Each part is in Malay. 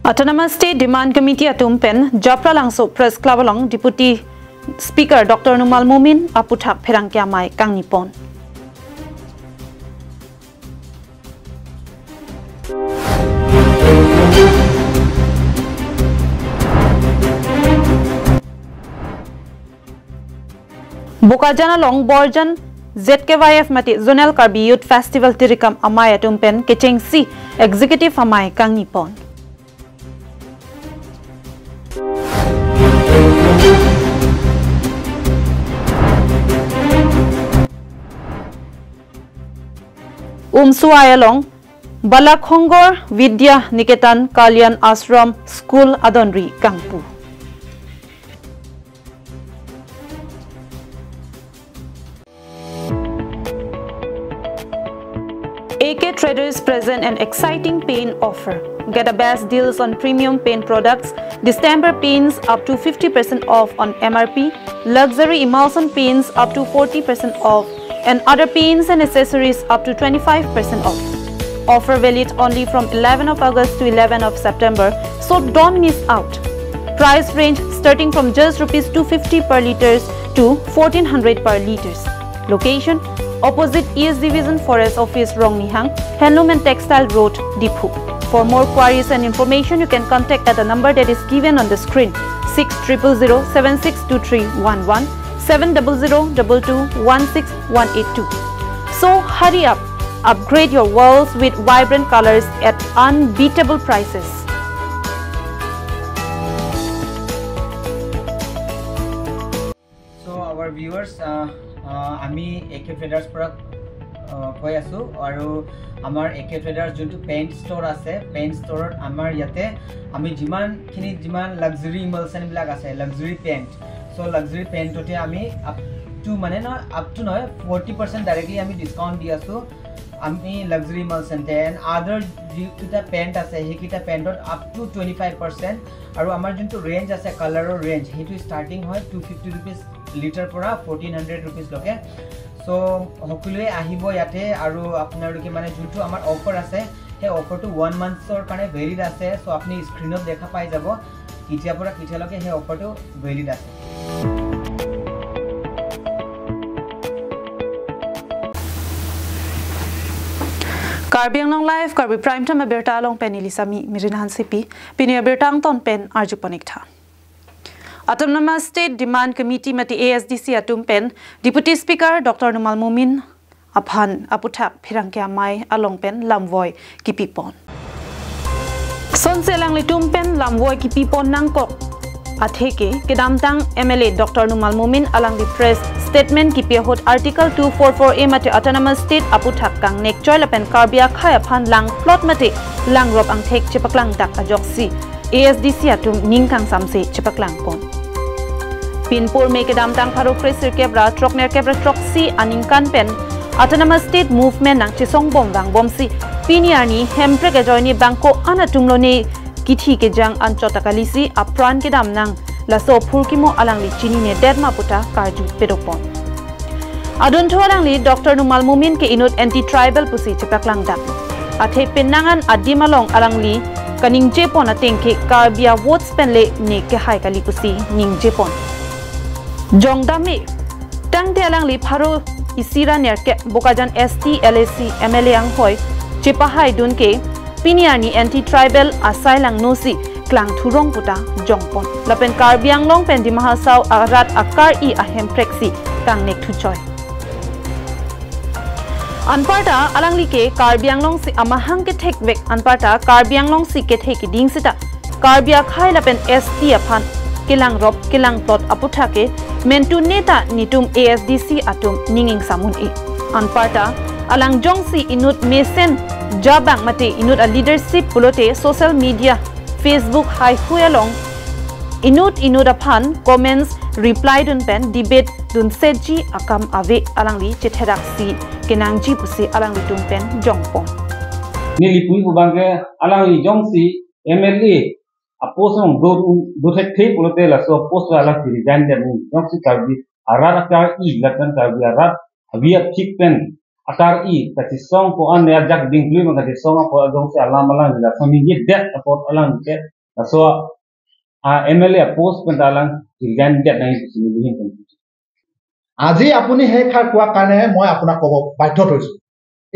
Autonomous State Demand Committee atumpen Japra Langso Press Club along Deputy Speaker Dr. Numal Mumin aputhak pherangkya mai kangnipon. Bukajana long Borjan ZKYF mati Zonal Karbi Youth Festival tirikam amai atumpen Kechengsi Executive amai kangnipon. Suayalong Balakhongor Vidya Niketan Kalyan Ashram School Adonri Kangpu. AK Traders present an exciting paint offer. Get the best deals on premium paint products, distemper paints up to 50% off on MRP, luxury emulsion paints up to 40% off, and other paints and accessories up to 25% off. Offer valid only from 11 of August to 11 of September, so don't miss out. Price range starting from just Rs 250 per liters to 1400 per liters. Location opposite East Division Forest Office, Rongnihang, Handloom and Textile Road, Diphu. For more queries and information, you can contact at the number that is given on the screen 6000 762311 70022216182. So hurry up, upgrade your walls with vibrant colors at unbeatable prices. So our viewers, ami AK Traders product koi asu aru amar AK Traders juntu paint store ase, paint store amar yate ami jiman luxury emulsion bilak ase, luxury paint. So luxury paint tote ami up to 40% directly ami discount di asu. Ami luxury emulsion ten other kita paint ase he kita paint up to 25%. Aru amar juntu range ase color range he to starting hoy 250 rupees liter pura 1400 rupees loke. So hokule ahibo yate aru apnaroke mane juntu amar offer ase he offer to 1 month or kane valid ase. So apni screen ot dekha pai jabo kitia pura kitia loke he offer to valid ase. Karbi Anglong Live, Karbi Prime Time Aberta Long Pen Ilisami, Mirinhan Sipi, Pini Abertang Ton Pen Arjuponikta. Autonomous State Demand Committee Mati ASDC Atum Pen, Deputy Speaker Dr. Numal Mumin Aphan Aputhak Pirangkya Mai Along Pen Lamvoy Kipipon. Son Selang Litum Pen Lamvoy Kipipon Nangkok Atheke Kedamtang MLA Dr. Numal Mumin Alang the Press Statement Kipiahot Article 244A Mati Autonomous State Aputhak Kang Nek Choilapen Karbia Khayaphan Lang Plot Mati Lang Rob Ang Tek Chipaklang Dak Ajoksi ASDC Atum Ningkang Samse Chipaklang Pon. Pinpur Make Damtang Paro Kresir Kebra Trokner Kebra Troksi Aningkan Pen Autonomous State Movement Nang Chisong Bom Bang Bomsi Piniarni Hempre Gajoini Bangko Anatumlone Kithi Kejang Anchotakalisi Apran Kedam Nang Laso Purkimo Alangli Chini Ne Dedma Puta Karju Pedopon. Adunto Alangli Dr. Numal Mumin Ke Inut Anti-Tribal Pusi Chipaklang Dak. Athe Penangan Adimalong Alangli Kaning Jepon Atengke Karbia Votes Penle Ne Ke Hai Kali Pusi Ning Jepon. Jongdame Tangte Alangli Paro Isira Nerke Bokajan ST LAC MLA Ang Hoy Chipahai Dunke Piniani Anti-Tribal Asailang Nosi Klang Thurong Puta Jongpon. Lapen Karbi Anglong Pen di Mahasau Arat Akar I Ahem Preksi Kang Nek Thuchoy. Anparta Alangli ke Karbi Anglong si Amahang ke Thek Vek Anparta Karbi Anglong si ke Thek Ding Sita Karbia Khai Lapen ST Aphan Kilang Rob Kilang Plot Aputhake Mentu Neta Nitum ASDC Atum Ninging Samun E. Anparta Alang Jongsi Inut Mesen Jabang Mate Inut a leadership pulote social media Facebook Hai Huyalong Inut Aphan comments reply dun pen debate dun seji akam ave alangli chetheraksi kenangji pusi alangli dun pen jongpon. Nili pui ubangke alangli jongsi MLA aposong do thek pulote la so post ala resign de jongsi Karbi arat akar I latan Karbi arat habia thik pen akar I kati song ko an ya jak dingli ma kati song ko adong se alam alang la soni ye det apot alang ke so MLA post pendalang resign det nai sini আজি আপুনি সেই খাৰ কোৱা কাৰণে মই আপোনাক ক'ব বাধ্য হৈছো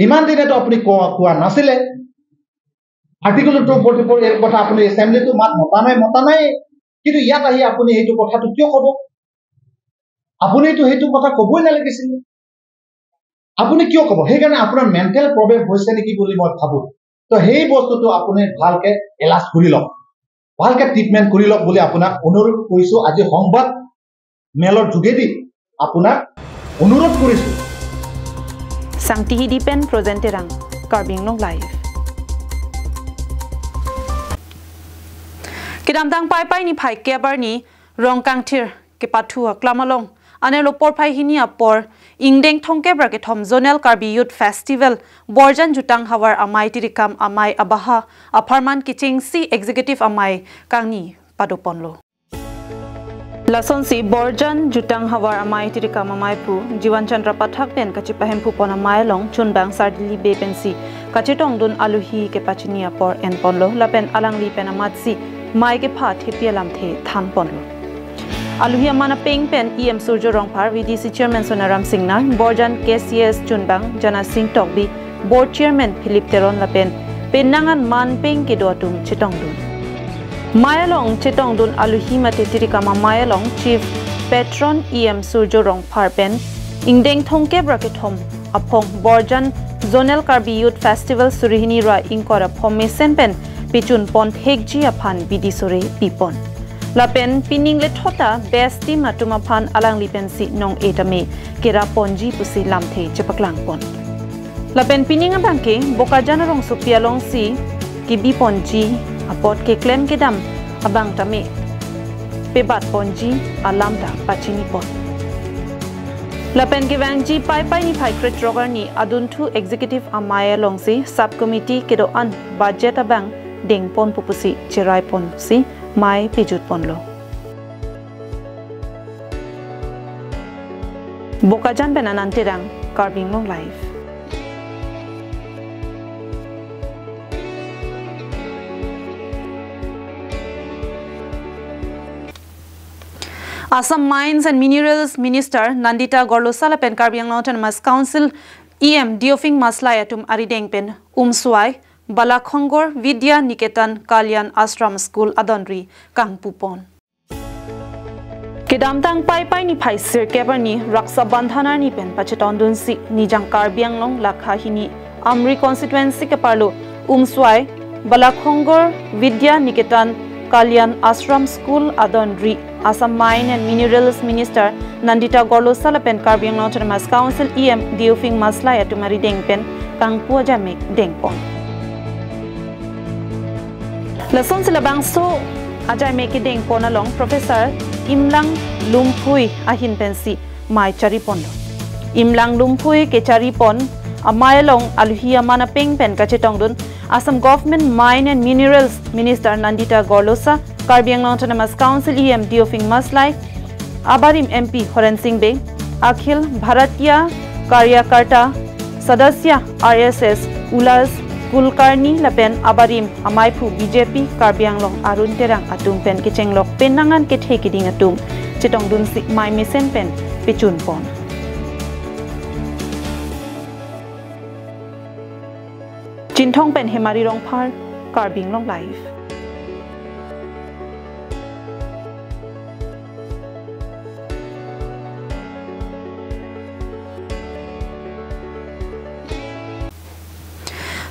ইমান দিনেতো আপুনি কোৱা নাছিলে আৰ্টিকল 244 এর কথা আপুনি এসেম্বলিটো মতা নাই কিন্তু ইয়াত আহি আপুনি এইটো কথাটো কিয় ক'ব আপুনিতো সেইটো কথা ক'বই নালাগিছিল আপুনি কিয় ক'ব সেইকাৰণে আপোনাৰ মেন্টেল প্ৰবলেম হৈছে নেকি বুলি মই ভাবো তো সেই বস্তুটো আপুনি ভালকে এলাজ কৰি লওক ভালকে ট্ৰিটমেন্ট কৰি লওক বুলি আপোনাক অনুৰোধ কৰিছো আজি সংবাদ মেলৰ যোগেদি আপোনাক অনুৰোধ কৰিছো Sangtihi dipen presenterang Karbi Anglong live. Kidamtang pai ni phai kebar ni rongkang thir ke pathua klamalong ane lopor phai hini apor ingdeng thongke bra ke thom zonal Karbi Youth Festival borjan jutang hawar amai tirikam amai abaha aparman kiching si executive amai kangni padoponlo Lasonsi borjan jutang hawar amai tirikam amai pu Jiwan Chandra Pathak pen kachi pahem pu pon amai long chunbang sardili be pensi kachi tong dun aluhi ke pachini apor en ponlo lapen alangli pen amatsi mai ke pha thepialam the tham ponlo aluhi amana peng pen em surjo rongphar VDC chairman Sonaram Singna borjan KCS chunbang Jana Singh Tokbi board chairman Philip Teron lapen penangan man peng ke dotum chitong dun Mayalong chitong dun aluhi mate tirikama Mayalong chief patron em surjo rongphar pen ingdeng thongke bracket hom apong borjan zonal Karbi Youth Festival surihini ra inkora formation pen pichun pon thekji aphan bidisore pipon lapen pining le thota besti matuma phan alang lipen si nong etame kera ponji pusi lamthe chepaklang pon lapen pining abangke bokajan rong supialong si kibi ponji apot ke claim ke dam abang tame pebat ponji alam da pachini pon lapen ke wangji pai ni phai kretrogar ni adun thu executive amaya longsi subcommittee ke do an budget abang deng pon pupusi chirai pon si mai pijut ponlo bokajan benanante rang Karbi Anglong live Assam Mines and Minerals Minister Nandita Gorlosala pen Karbi Anglong Autonomous Council EM Diofing Maslayatum Arideng pen Umswai Balakhongor Vidya Niketan Kalyan Ashram School Adonri Kangpupon Kedamtang pai ni phai sir kebar ni Raksa Bandhana ni pen Pachetondun si Nijang Karbi Anglong Lakhahini Amri constituency ke parlo Umswai Balakhongor Vidya Niketan Kalyan Ashram School Adonri Assam Mine and Minerals Minister Nandita Gorlosala pen Karbi Anglong Autonomous Council EM Diofing Maslayatum Arideng pen Kangpua Jamek Dengpon Lason silabang so ajay meke deng pon along Professor Imlang Lumpui ahin pensi mai charipon Imlang Lumpui ke charipon amay along aluhi amana peng pen kachetong dun Assam Government Mine and Minerals Minister Nandita Gorlosa Karbi Anglong Autonomous Council EM Diofing Maslai Abarim MP Horen Singh Beng Akhil Bharatiya Karyakarta Sadasya RSS Ulas Kulkarni lapen abarim amaipu BJP Karbi Anglong arun terang atum pen kichenglok penangan ke thekiding atum chitong dun si mai misen pen pichun pon Jinthong pen hemari rong phar Karbi Anglong live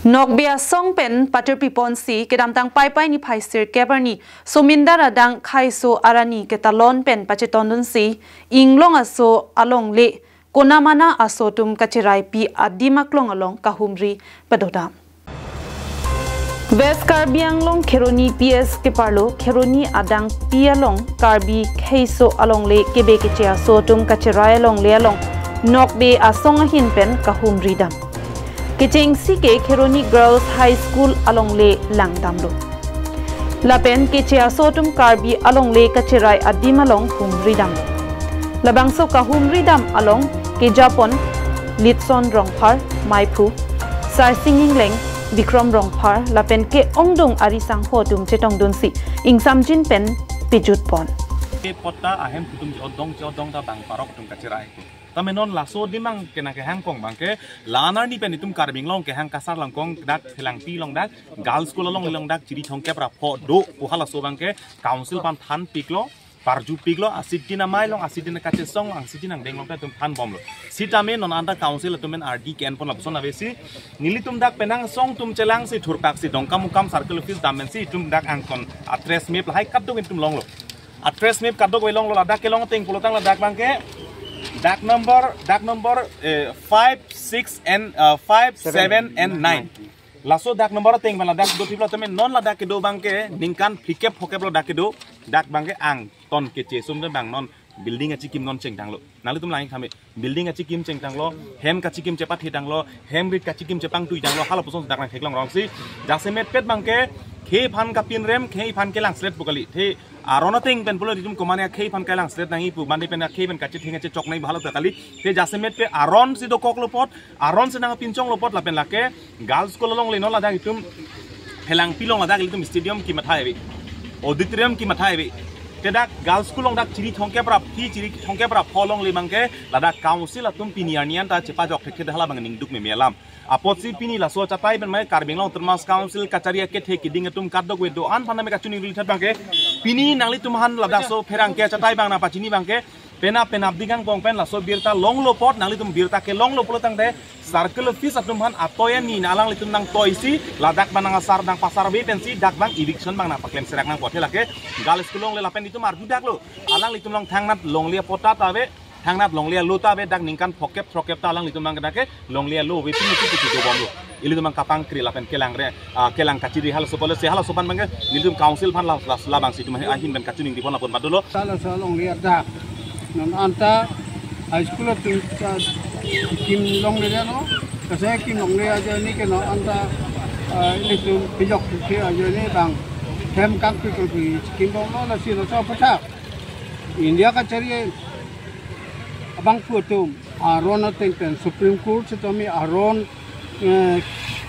Nokbia song pen pater pipon si kedamtang pai ni phai sir kebarni somindar adang khaiso arani ketalon pen pachetondun si inglong aso along le konamana aso tum kachirai pi adimaklong along kahumri padoda West Karbi Anglong Kheroni PS ke parlo Kheroni adang pialong Karbi khaiso along le kebe kechia so tum kachirai along le along nokbe asong hin pen kahumri dam Kiching si ke Kheroni Girls High School along le langdamlo lapen kichia sotum Karbi along le kachirai adim along humridam labangso ka humridam along ke Japon litson rongphar maipu sai singing leng Vikram Rongphar la pen ke ongdong arisang ho tum chetong dun si ingsam jin pen pijut pon ke potta ahem kutum jodong ta bang parok tum kacirai tame non laso dimang kena ke hang kong bangke lanar ni pen itum Karbi Anglong ke hang kasar langkong dak thelang pi long dak girls school long dak chiri thongke pra pho do puhala so bangke council pan than piklo parju piglo asidina mailong asidina kache song asidina denglong ta tum than bomlo sitame non anda council tumen RD ken pon lapson avesi nilitum dak penang song tum chelang si thurpak si dongkam mukam circle office damen si tum dak angkon address map lai kaddo tum long lo address map kaddo long lo dak kelong teng pulotang la dak bangke dak number 5 6 and 5 7 and 9 laso dak number teng bala dak do tiplo teme non la dak ke do bangke ningkan fikep hokep lo dak ke do dak bangke ang ton ke che sum bang non building achi kim non cheng dang lo nalu tum lang khame building achi kim cheng dang lo hem ka chi kim chepat he dang lo hem rit ka chi kim chepang tui dang lo hala poson dak na theklong rong si jasemet pet bangke khe phan ka pin rem khe phan ke lang slet pukali the arona ting pen pulo ditum komane khe phan ka lang slet nangi pu mandi pen khe pen ka chi thinga che chok nai bhalo takali the jasemet pe aron si do kok lo pot aron se nang pinchong lo pot la pen lake girls school long le no la dak itum helang pilong la dak itum stadium ki mathai bi auditorium ki mathai bi tedak girls school long dak chiri thongke pra phi chiri thongke pra pholong le mangke lada council atum piniarnian ta chepa jok thekhe dhala bang ning duk me melam apotsi pini la so chapai ben mai Karbi Anglong termas council kacaria ke the kiding atum kadok we do an phana me kachuni ri that bangke pini nangli tum han lada so pherang ke chatai bang na pachini bangke pena digang pong pen la so birta long lo pot nangli tum birta ke long lo polotang de circle office atum han atoya ni nalang litum nang toisi ladak banang asar nang pasar be pensi dak bang eviction bang na paklem serak nang pothela ke gal skulong le lapen itu mar budak lo alang litum long thangnat longlia pota tabe thangnat longlia lo tabe dak ningkan thokep ta alang litum bang dake longlia lo we pini tu do bomlo ili tum kapang kri lapen kelang re kelang kachiri hal so pole se hal so pan bang litum council pan la bang situm ahin ben kachuning di pon lapon badolo sala longlia dak non anta high school tu kim long le no kasi kim long le aja ni ke no anta ni tu pijok ke aja ni bang hem kang pi ko pi kim long no la si no so pata India ka cari abang putum aron ateng pen Supreme Court setomi aron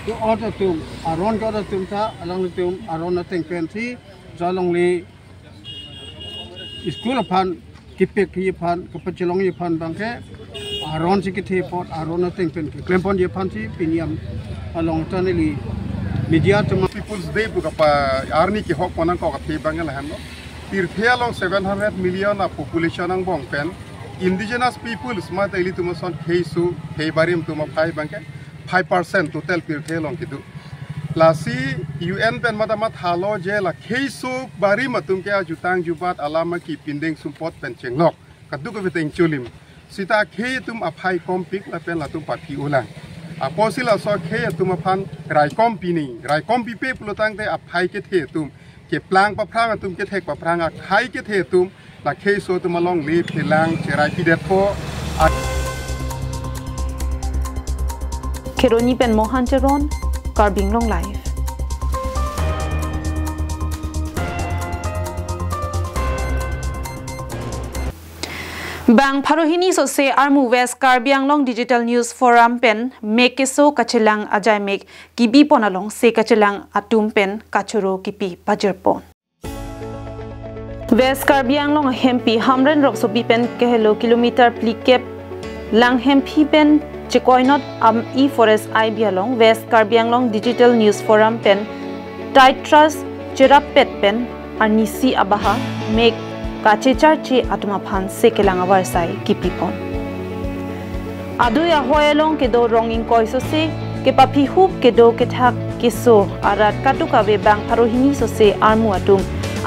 tu order tum ta alang tum aron ateng pen si jalong le school pan kipek ki pan kapacilong ye pan bangke aron sikit pot aron ateng pen klempon ye pan si piniam along taneli media to people's day buka pa arni ki hok ponang ko kathi bangal han no tirthe along 700 million a population ang bong pen indigenous peoples ma daily tuma son kheisu kheibarim tuma phai bangke 5% total tirthe along kidu lasi UN pen madamat halo je la kheisu bari matum ke ajutang jubat alama ki pindeng sumpot pen chenglok kadu ko beteng chulim sita khei tum aphai kompik la pen la tum pathi ulang aposila so khei tum aphan rai kompini rai kompi pe plotang te aphai ke the tum ke plang pa phrang tum ke thek pa phrang a khai ke the tum la khei so tum along le philang cherai pi det pho Keroni pen mohan cheron Karbi Anglong live Bang Pharohini so se armu West Karbi Anglong Digital News Forum pen mekeso kachelang ajai mek kibi ponalong se kachelang atum pen kachoro kipi pajerpon West Karbi Anglong hempi hamren rok so bi pen kehelo kilometer plikep lang hempi pen Chikoinot e forest I bialong West Karbi Anglong Digital News Forum pen Titras Cherapet pen Arnisi Abaha make Kachechar che atuma phan sekelang awarsai kipipon Aduya hoyalong ke do ronging koiso se ke papi hup ke do ke thak ke so arat katuka we bang Pharohini so se armu atum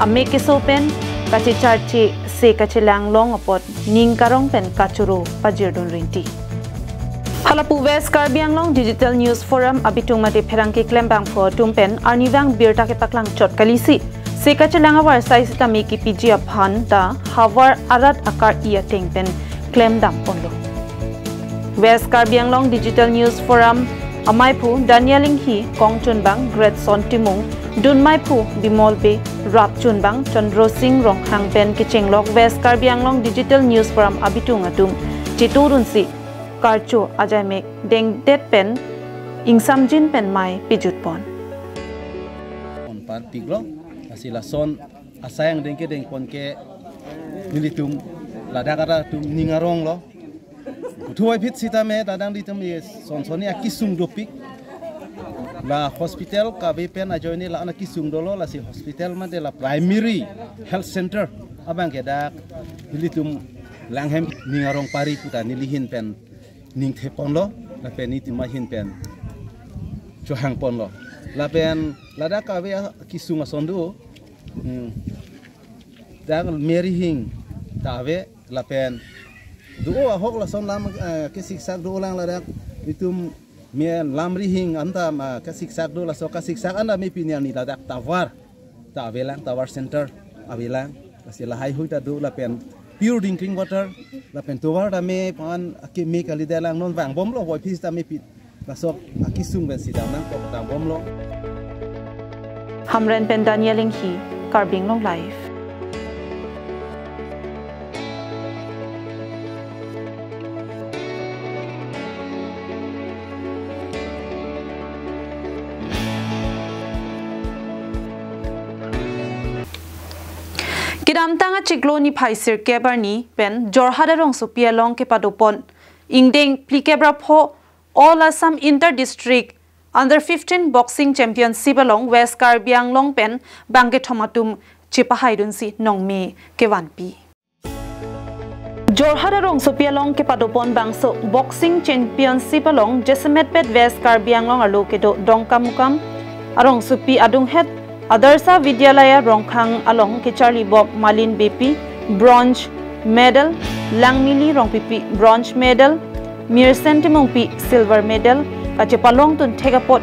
ame ke so pen Kachechar che se kachelang long apot ning karong pen kachuro pajirdon rinti Halapu West Karbi Anglong Digital News Forum abitung mate pherangke klembang pho tumpen arniwang birta ke paklang chot kalisi seka chelanga war sai sita me ki pg aphan ta hawar arat akar ia tengpen klem dam ponlo West Karbi Anglong Digital News Forum amaipu Danieling hi kongchun bang Great Son Timung dunmaipu bimolbe rap chunbang Chandro Singh rong hangpen ke chenglok West Karbi Anglong Digital News Forum abitung atum chiturun si Karcho ajai mek deng det pen Ingsam Jin pen mai pijut pon. On par piglo asila son asayang dengke deng pon ke militum ladakara tum ningarong lo. Tuai pit sita me dadang ditum ye son soni akisung dopik. La hospital Karbi pen ajoni la akisung dolo la si hospital ma de la primary health center abang ke dak militum langhem ningarong pari puta nilihin pen ning thepon lo la pen ni timahin pen Johang pon lo. Lapen lada Karbi kisung asondu. Dak Mary hing tawe lapen duo ahok la son lam kesik sak do lang lada itum me lamri hing anta ma kesik sak do la so kesik sak anda me pinian ni lada tawar tawelang tawar center awelang asila hai huita do lapen pure drinking water lapen tawar da me pan ke me kali dalang non bang bom lo hoi pis ta me pit Masuk akisung ben sidang nang kok tang bom lo. Hamren pen Danieling hi Karbi Anglong live. Kidam tanga chikloni phaisir kebarni pen jorhada rong supia long ke padopon ingdeng plikebra pho All Assam Inter-District Under 15 Boxing Championship along West Karbi Anglong pen bangke thomatum chipahaidunsi nongme kewanpi. Jorhada rong supia long ke padopon bangso Boxing Championship along Jesemet pet West Karbi Anglong alo kedo dongkamukam arong supi adung het Adarsa Vidyalaya rongkhang along ke Charlie Bob Malin BP bronze medal Langmili rong pipi bronze medal Mir Sentimong pi silver medal kache palong tun thegapot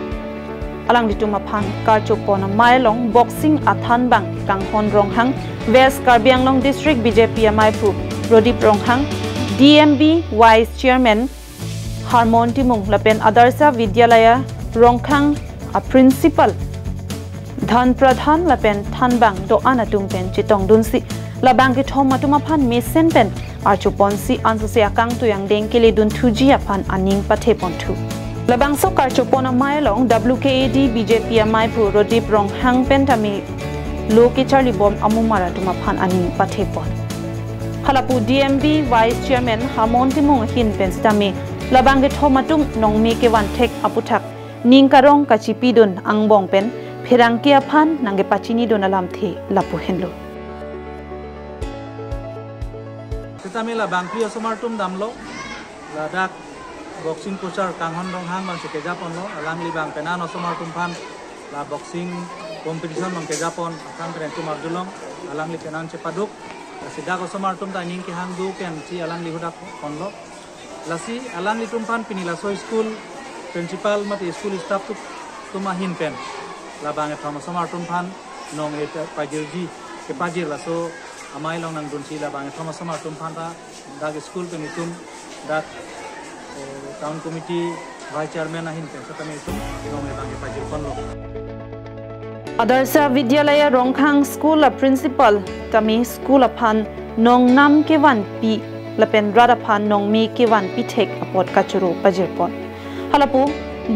alang dituma phan karchopona mailong boxing athan bang kanghon ronghang West Karbi Anglong District BJP Maipu Rodip ronghang DMB Vice Chairman Harmon Timung lapen Adarsa Vidyalaya rongkhang a principal Dhan Pradhan lapen thanbang do anatung pen chitong dunsi labang ke thoma tuma phan mesen pen archoponsi ansusia kang tuyang dengkele dun thuji aphan aning pathe pontu labang so karchopona mailong WKAD BJP Maipu Rodip rong hang pen tami loke Charlie Bomb amumara tuma phan aning pathe pon halapu DMB Vice Chairman Hamon Timung hin pen stami labang ke thoma tum nongme ke wan thek aputhak ningkarong kachipi dun angbong pen Phirangkia phan nange pachini donalam the lapu henlo Tamila bangpi somartum damlo ladak boxing coacher kanghon ronghang bang ke japon lo alangli bang penano somartum phan la boxing competition bang ke japon akang trentum abdulong alangli penan cepaduk sida ko somartum ta ning ke hang du ken si alangli hudak ponlo lasi alangli tum phan pinila so school principal mate school staff tu tumahin pen labang thama somartum phan nong et pajirji ke pajir la so amai long nang dun sila bang thoma sama tum phanta dag school pe nitum dat town committee vice chairman ahin pe so tami tum nong le bang pajil kon lo Adarsa Vidyalaya rongkhang school a principal tami school aphan nong nam ke wan pi lapen rada phan nong me ke wan pi thek apot kachuru pajir pon halapu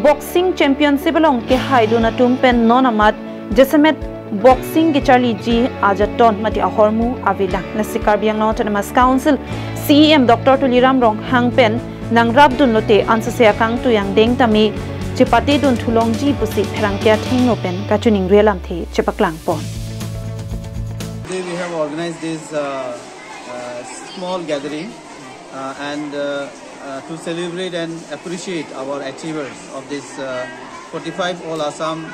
boxing championship along ke haiduna tum pen nonamat Jesemet Boxing ke Charlie G ajaton mati ahormu avila nasi Karbi Anglong Autonomous Council CEM Dr. Tuliram rong hangpen nang rabdun lote ansase akang tu yang deng tami chipati dun thulong ji pusi pherangkya thing open kachuning relam the chepaklang pon. Today we have organized this small gathering and to celebrate and appreciate our achievers of this 45 All Assam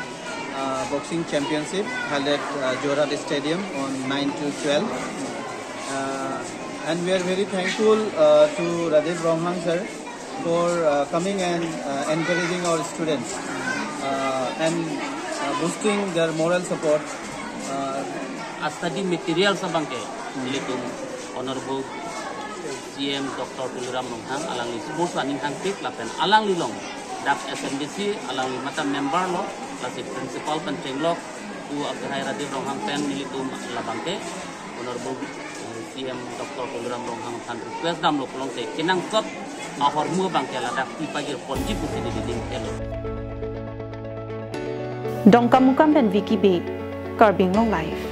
boxing championship held at Jorhat Stadium on 9 to 12 and we are very thankful to Radip Ronghang sir for coming and encouraging our students and boosting their moral support study material sabangke litung honorable CM Dr. Tuliram Ronghang alangli sports running hang pick lapen alangli long dak SMBC alangli mata member lo Klasik principal pencenglok tu akhirnya Radip Ronghang pen militum labangke honorable CM Dr. Tuliram Ronghang kan request dam lo pelong te kinang kot ahor mu bangke ladak ti pajir ponji puti di dinding telo Dong kamukam pen Vicky Bay, Karbi Anglong Live.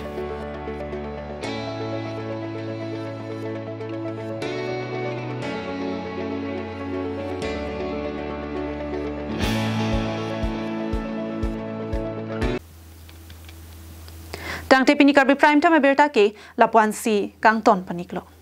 Tang te pini Karbi Prime Time berta ke lapuan si kang ton paniklo.